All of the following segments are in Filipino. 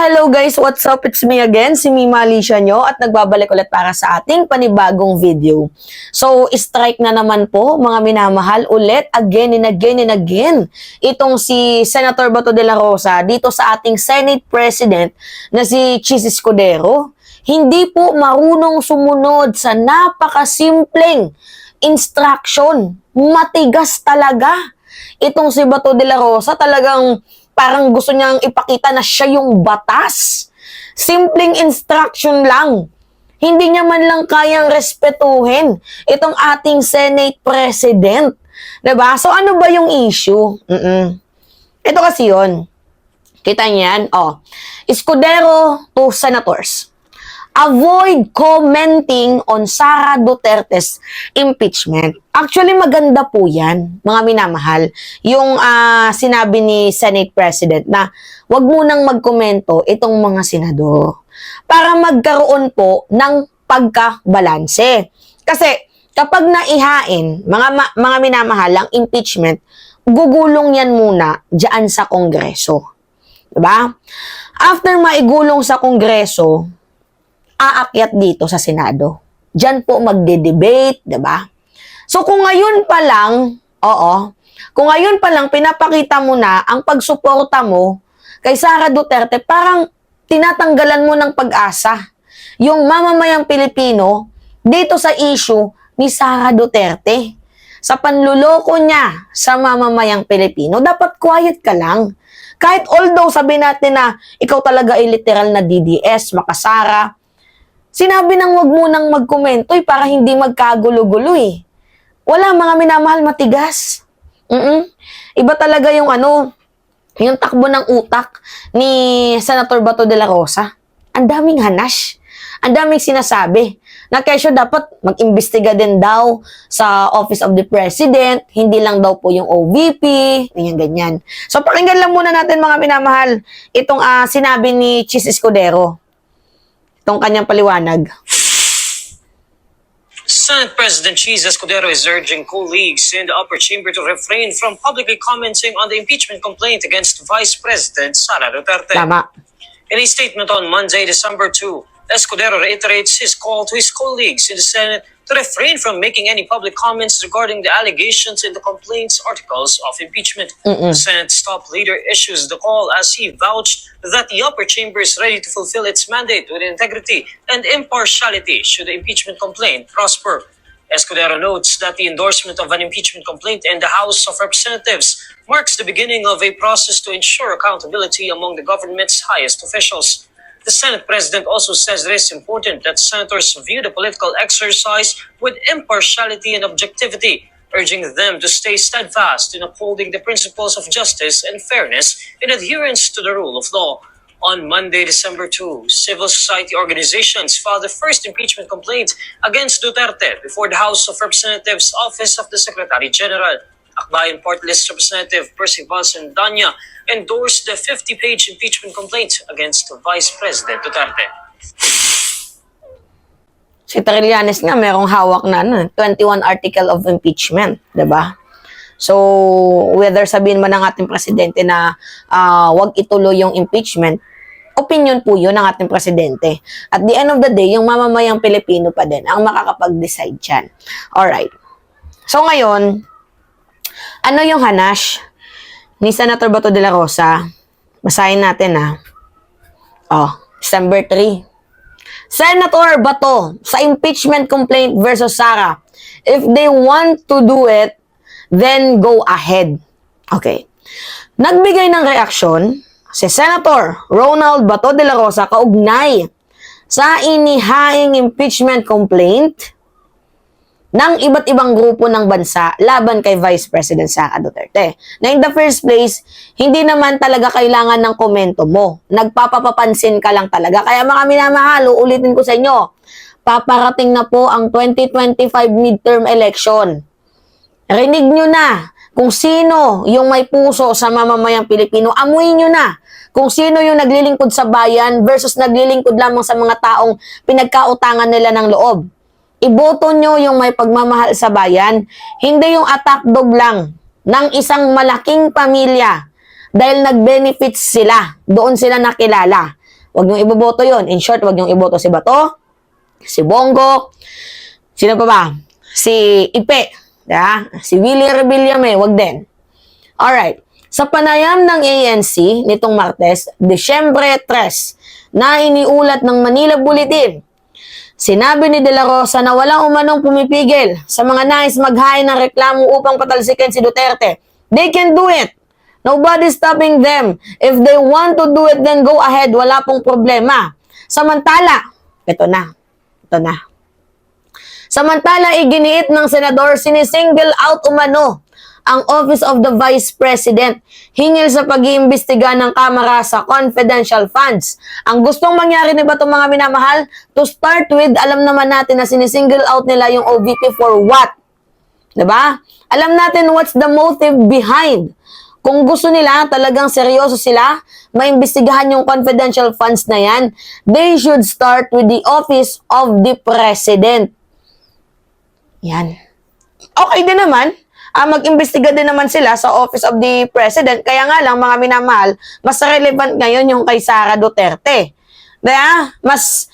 hello guys! What's up? It's me again, si Mima Alicia nyo at nagbabalik ulit para sa ating panibagong video. So, strike na naman po mga minamahal ulit again and again and again itong si Senator Bato de la Rosa dito sa ating Senate President na si Chis Escudero. Hindi po marunong sumunod sa napakasimpleng instruction. Matigas talaga. Itong si Bato de la Rosa talagang parang gusto niyang ipakita na siya yung batas. Simpleng instruction lang. Hindi niya man lang kayang respetuhin itong ating Senate President. Diba? So, ano ba yung issue? Ito kasi yun. Kita niyan? Escudero to senators. Avoid commenting on Sara Duterte's impeachment. Actually, maganda po yan, mga minamahal. Yung sinabi ni Senate President na wag munang magkomento itong mga senador para magkaroon po ng pagkabalanse. Kasi kapag naihain, mga minamahal, ang impeachment, gugulong yan muna dyan sa Kongreso. Diba? After maigulong sa Kongreso, aakyat dito sa Senado. Diyan po magde-debate, 'di ba? So kung ngayon pa lang, kung ngayon pa lang pinapakita mo na ang pagsuporta mo kay Sara Duterte, parang tinatanggalan mo ng pag-asa yung mamamayang Pilipino dito sa issue ni Sara Duterte. Sa panluloko niya sa mamamayang Pilipino, dapat quiet ka lang. Kahit although sabi natin na ikaw talaga ay literal na DDS, makasara, sinabi nang wag mo nang magkomento para hindi magkagulo-gulo eh. Wala, mga minamahal, matigas. Iba talaga yung yung takbo ng utak ni Senator Bato de la Rosa. Ang daming hanash. Ang daming sinasabi. Na kesyo dapat mag-imbestiga din daw sa Office of the President. Hindi lang daw po yung OVP. Ganyan. So pakinggan lang muna natin, mga minamahal, itong sinabi ni Chis Escudero. Itong kanyang paliwanag. Senate President Chis Escudero is urging colleagues in the upper chamber to refrain from publicly commenting on the impeachment complaint against Vice President Sara Duterte. Tama. In a statement on Monday, December 2, Escudero reiterates his call to his colleagues in the Senate to refrain from making any public comments regarding the allegations in the complaint's articles of impeachment. The Senate's top leader issues the call as he vouched that the upper chamber is ready to fulfill its mandate with integrity and impartiality should the impeachment complaint prosper. Escudero notes that the endorsement of an impeachment complaint in the House of Representatives marks the beginning of a process to ensure accountability among the government's highest officials. The Senate President also says it is important that senators view the political exercise with impartiality and objectivity, urging them to stay steadfast in upholding the principles of justice and fairness in adherence to the rule of law. On Monday, December 2, civil society organizations filed the first impeachment complaint against Duterte before the House of Representatives Office of the Secretary General. Akbayan Party List Representative Percival Sandanya endorsed the 50-page impeachment complaint against Vice President Duterte. Si Trillanes nga, merong hawak na 21 article of impeachment, diba? So, whether sabihin man ng ating presidente na wag ituloy yung impeachment, opinion po yun ng ating presidente. At the end of the day, yung mamamayang Pilipino pa din ang makakapag-decide dyan. Alright. So, ngayon, ano yung hanash ni Senator Bato de la Rosa? Basahin natin December 3. Senator Bato sa impeachment complaint versus Sara. If they want to do it, then go ahead. Okay. Nagbigay ng reaksyon si Senator Ronald Bato de la Rosa kaugnay sa inihaing impeachment complaint ng iba't ibang grupo ng bansa laban kay Vice President Sara Duterte. Na in the first place, hindi naman talaga kailangan ng komento mo. Nagpapapansin ka lang talaga. Kaya mga minamahal, ulitin ko sa inyo, paparating na po ang 2025 midterm election. Rinig nyo na kung sino yung may puso sa mamamayang Pilipino. Amuin nyo na kung sino yung naglilingkod sa bayan versus naglilingkod lamang sa mga taong pinagkautangan nila ng loob. Iboto nyo yung may pagmamahal sa bayan, hindi yung attack dog lang ng isang malaking pamilya dahil nag-benefits sila, doon sila nakilala. Huwag niyong iboboto yon. In short, huwag niyong iboto si Bato, si Bongo, sino pa ba? Si Ipe, si Willie Rebillame, wag din. Alright. Sa panayam ng ANC nitong Martes, Disyembre 3, na iniulat ng Manila Bulletin, sinabi ni De La Rosa na walang umanong pumipigil sa mga nais maghain ng reklamo upang patalsikin si Duterte. They can do it. Nobody's stopping them. If they want to do it, then go ahead. Wala pong problema. Samantala, ito na. Samantala, iginiit ng senador, sinisingle out umano ang Office of the Vice President hingil sa pag-iimbestiga ng Kamara sa confidential funds. Ang gustong mangyari ni Bato, mga minamahal, to start with, alam naman natin na sinisingle out nila yung OVP for what? Diba? Alam natin what's the motive behind. Kung gusto nila, talagang seryoso sila, maimbestigahan yung confidential funds na yan, they should start with the Office of the President. Yan. Okay din naman, mag-imbestiga din naman sila sa Office of the President. Kaya nga lang, mga minamahal, mas relevant ngayon yung kay Sara Duterte. Diba? Mas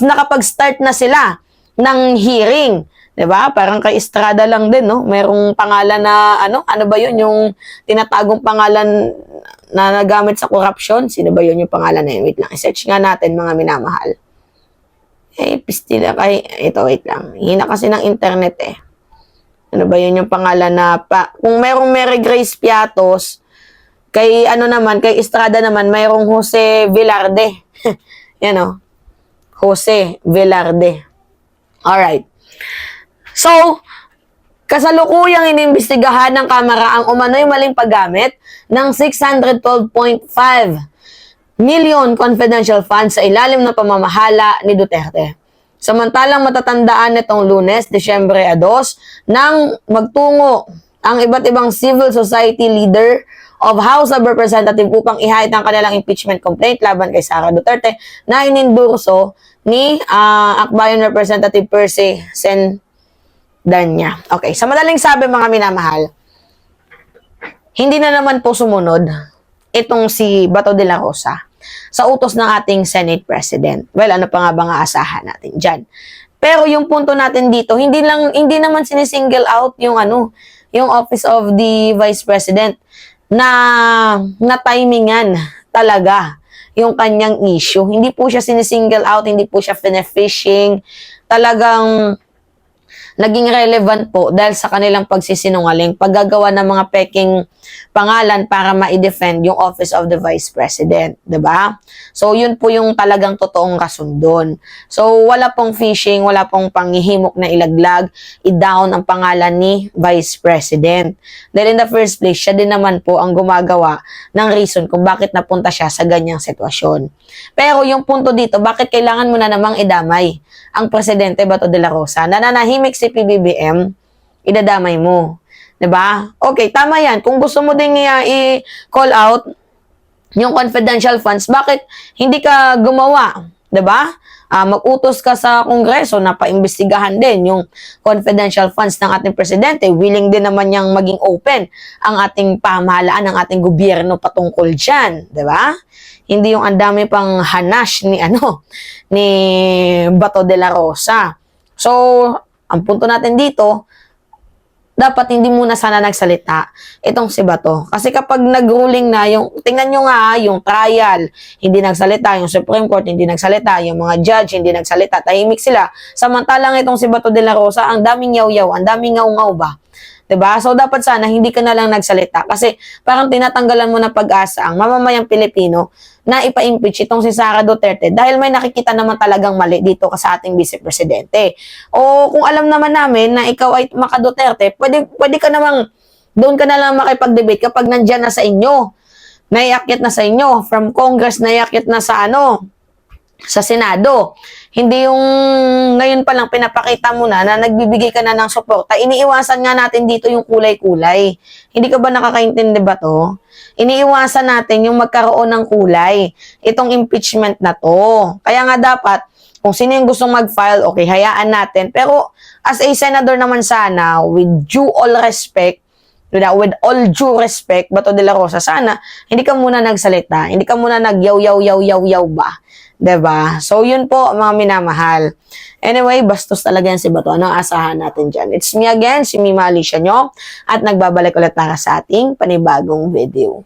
nakapag-start na sila ng hearing. Diba? Parang kay Estrada lang din, no? Merong pangalan na, ano ba yun? Yung tinatagong pangalan na nagamit sa corruption. Sino ba yun yung pangalan na yun? Wait lang, i-search nga natin, mga minamahal. Pistila kay, ito, wait lang. Hina kasi ng internet Ano ba yun yung pangalan na, kung merong Mary Grace Piatos, kay kay Estrada naman, mayroong Jose Velarde. Yan o. Jose Velarde. Alright. So, kasalukuyang inimbestigahan ng Kamara ang umano'y maling paggamit ng 612.5 million confidential funds sa ilalim ng pamamahala ni Duterte. Samantalang matatandaan nitong Lunes, Disyembre 2, nang magtungo ang iba't ibang civil society leader of House of Representatives upang ihahit ang kanilang impeachment complaint laban kay Sara Duterte na inendorso ni Akbayan Representative Percy Danya. Okay, sa madaling sabi, mga minamahal, hindi na naman po sumunod itong si Bato de la Rosa sa utos ng ating Senate President. Well, ano pa nga ba nga asahan natin dyan? Pero yung punto natin dito, hindi naman sinisingle out yung yung Office of the Vice President na timingan talaga yung kanyang issue. Hindi po siya sinisingle out, hindi po siya fine-fishing. Talagang naging relevant po dahil sa kanilang pagsisinungaling, paggagawa ng mga peking pangalan para ma-defend yung Office of the Vice President, 'di ba? So yun po yung talagang totoong rason doon. So wala pong phishing, wala pong panghihimok na ilaglag, i-down ang pangalan ni Vice President. Dahil in the first place, siya din naman po ang gumagawa ng reason kung bakit napunta siya sa ganyang sitwasyon. Pero yung punto dito, bakit kailangan mo na namang idamay ang Presidente Bato de la Rosa? Nananahimik si PBBM, idadamay mo. 'Di ba? Okay, tama yan. Kung gusto mo ding i-call out yung confidential funds, bakit hindi ka gumawa? 'Di ba? Mag-utos ka sa Kongreso na paimbestigahan din yung confidential funds ng ating presidente. Willing din naman niyang maging open ang ating pamahalaan, ang ating gobyerno patungkol dyan. 'Di ba? Hindi yung ang dami pang hanash ni Bato de la Rosa. So, ang punto natin dito, dapat hindi muna sana nagsalita itong si Bato. Kasi kapag nag-ruling na, tingnan nyo nga, yung trial, hindi nagsalita, yung Supreme Court, hindi nagsalita, yung mga judge, hindi nagsalita, tahimik sila. Samantalang itong si Bato de la Rosa, ang daming yaw-yaw, ang daming ngaw-ngaw ba? 'Di ba? So, dapat sana hindi ka na lang nagsalita. Kasi parang tinatanggalan mo na pag-asa ang mamamayang Pilipino na ipa-impeach itong si Sara Duterte dahil may nakikita naman talagang mali dito sa ating Vice Presidente. O kung alam naman namin na ikaw ay maka-Duterte, pwede ka namang, doon ka na lang makipag-debate kapag nandyan na sa inyo. Naiakyat na sa inyo. From Congress, naiakyat na sa sa Senado. Hindi yung ngayon pa lang pinapakita mo na nagbibigay ka na ng suporta. Iniiwasan nga natin dito yung kulay-kulay. Hindi ka ba nakakaintindi ba to? Iniiwasan natin yung magkaroon ng kulay. Itong impeachment na to. Kaya nga dapat, kung sino yung gustong mag-file, okay, hayaan natin. Pero as a senador naman sana, with due all respect, with all due respect, Bato de la Rosa, sana, hindi ka muna nagsalita, hindi ka muna nag-yaw ba? 'Di ba? So, yun po, mga minamahal. Anyway, bastos talaga yan si Bato. Ano ang asahan natin dyan? It's me again, si Mima Alicia nyo, at nagbabalik ulit para sa ating panibagong video.